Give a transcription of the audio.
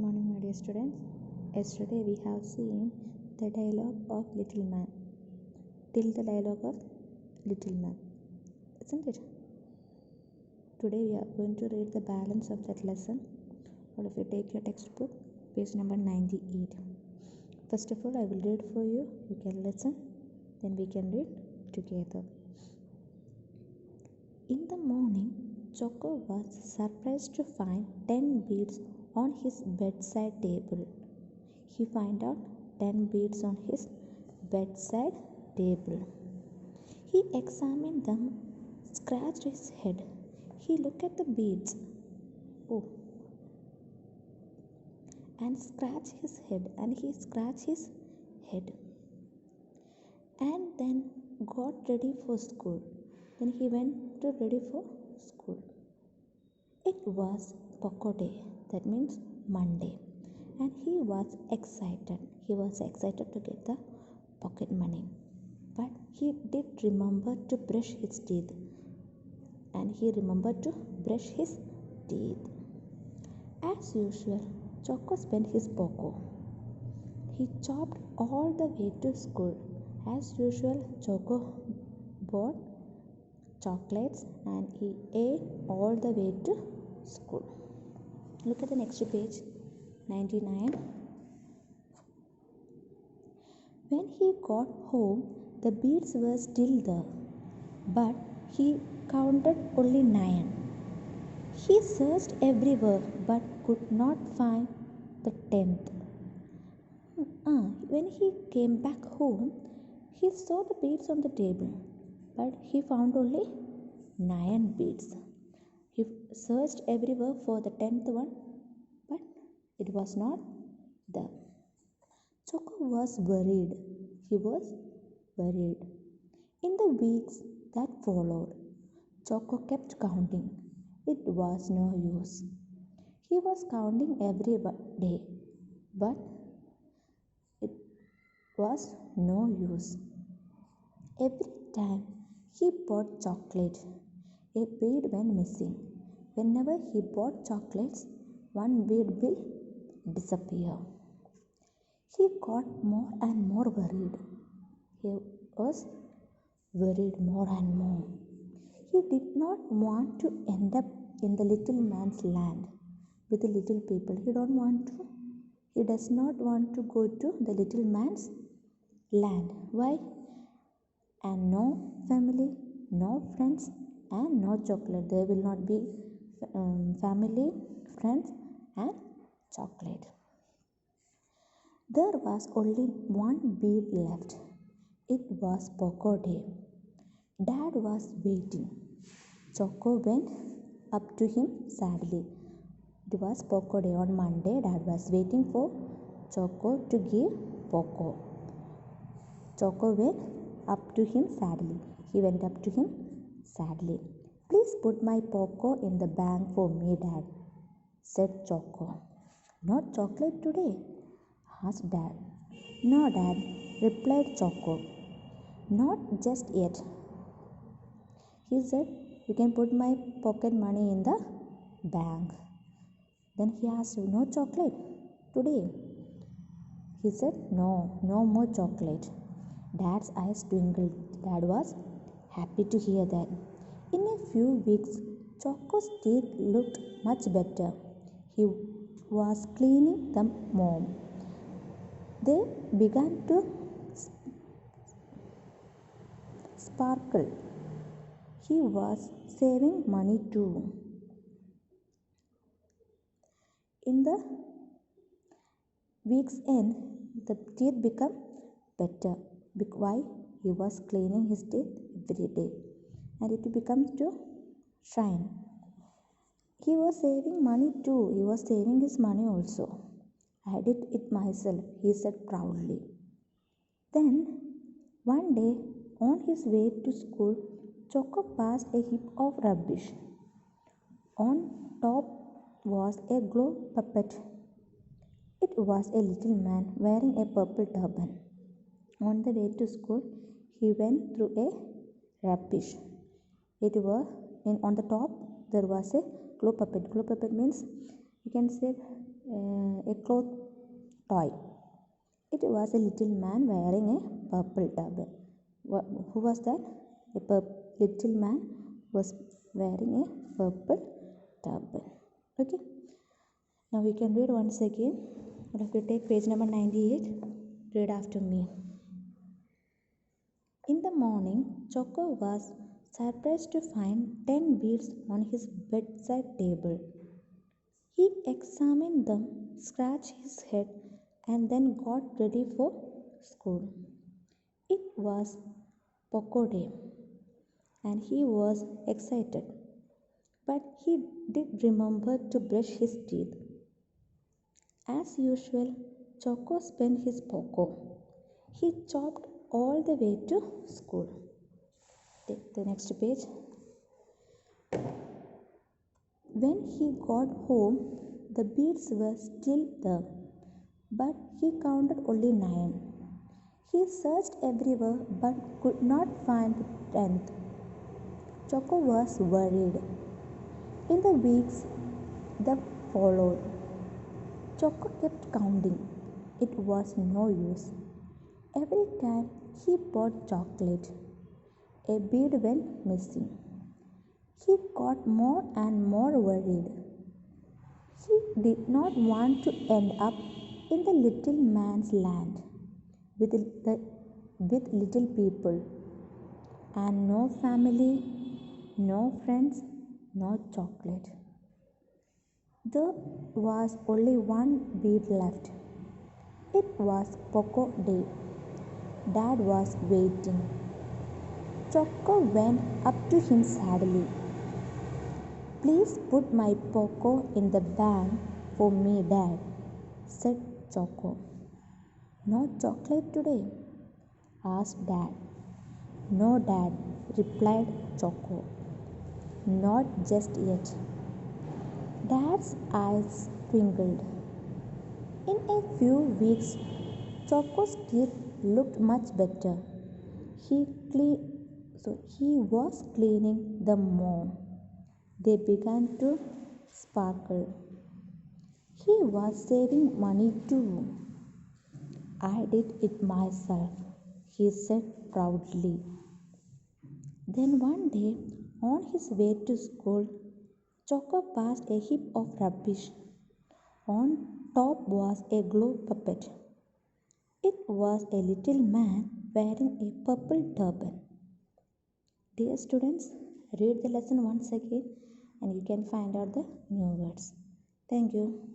morning, my dear students. Yesterday we have seen the dialogue of Little Man. Till the dialogue of Little Man, isn't it? Today we are going to read the balance of that lesson. All of you take your textbook, page number 98. First of all, I will read for you. You can listen, then we can read together. In the morning, Choco was surprised to find 10 beads on his bedside table. He found out 10 beads on his bedside table. He examined them, scratched his head. He looked at the beads. And scratched his head, and he scratched his head. And then got ready for school. Then he went to ready for school. It was Poco Day, that means Monday, and he was excited. He was excited to get the pocket money. But he did remember to brush his teeth. And he remembered to brush his teeth. As usual, Choco spent his Poco. He chopped all the way to school. As usual, Choco bought chocolates and he ate all the way to school. Look at the next page, 99. When he got home, the beads were still there, but he counted only 9. He searched everywhere but could not find the 10th. When he came back home, he saw the beads on the table, but he found only 9 beads. He searched everywhere for the 10th one, but it was not there. Choco was worried. He was worried. In the weeks that followed, Choco kept counting. It was no use. He was counting every day, but it was no use. Every time he bought chocolate, a bead went missing. Whenever he bought chocolates, one bead will disappear. He got more and more worried. He was worried more and more. He did not want to end up in the little man's land with the little people. He does not want to go to the little man's land. Why? And no family, no friends, and no chocolate. There will not be family, friends, and chocolate. There was only one bead left. It was Poco Day. Dad was waiting. Choco went up to him sadly. It was Poco Day on Monday. Dad was waiting for Choco to give Poco. Choco went up to him sadly. He went up to him sadly. Please put my Poco in the bank for me, Dad, said Choco. No chocolate today? Asked Dad. No, Dad, replied Choco. Not just yet. He said, you can put my pocket money in the bank. Then he asked, no chocolate today? He said, no more chocolate. Dad's eyes twinkled. Dad was happy to hear that. In a few weeks, Choco's teeth looked much better. He was cleaning them more. They began to sparkle. He was saving money too. In the week's end, the teeth became better. Why? He was cleaning his teeth every day, and it becomes to shine. He was saving money too. He was saving his money also. I did it myself, he said proudly. Then, one day, on his way to school, Choco passed a heap of rubbish. On top was a glow puppet. It was a little man wearing a purple turban. On the way to school, he went through a rubbish. On the top there was a glow puppet. Glow puppet means you can say a cloth toy. It was a little man wearing a purple turban. Who was that? Little man was wearing a purple turban. Okay. Now we can read once again. If you take page number 98, read after me. In the morning, Choco was surprised to find 10 beads on his bedside table. He examined them, scratched his head, and then got ready for school. It was Poco Day, and he was excited. But he did remember to brush his teeth. As usual, Choco spent his Poco. He chopped all the way to school. Take the next page. When he got home, the beads were still there, but he counted only 9. He searched everywhere but could not find the 10th. Choco was worried. In the weeks that followed, Choco kept counting. It was no use. Every time he bought chocolate, a bead went missing. He got more and more worried. He did not want to end up in the little man's land with little people and no family, no friends, no chocolate. There was only one bead left. It was Poco Day. Dad was waiting. Choco went up to him sadly. Please put my Poco in the bag for me, Dad, said Choco. No chocolate today? Asked Dad. No, Dad, replied Choco. Not just yet. Dad's eyes twinkled. In a few weeks, Choco's teeth looked much better. He was cleaning them more. They began to sparkle. He was saving money too. I did it myself, he said proudly. Then one day, on his way to school, Choco passed a heap of rubbish. On top was a glow puppet. It was a little man wearing a purple turban. Dear students, read the lesson once again and you can find out the new words. Thank you.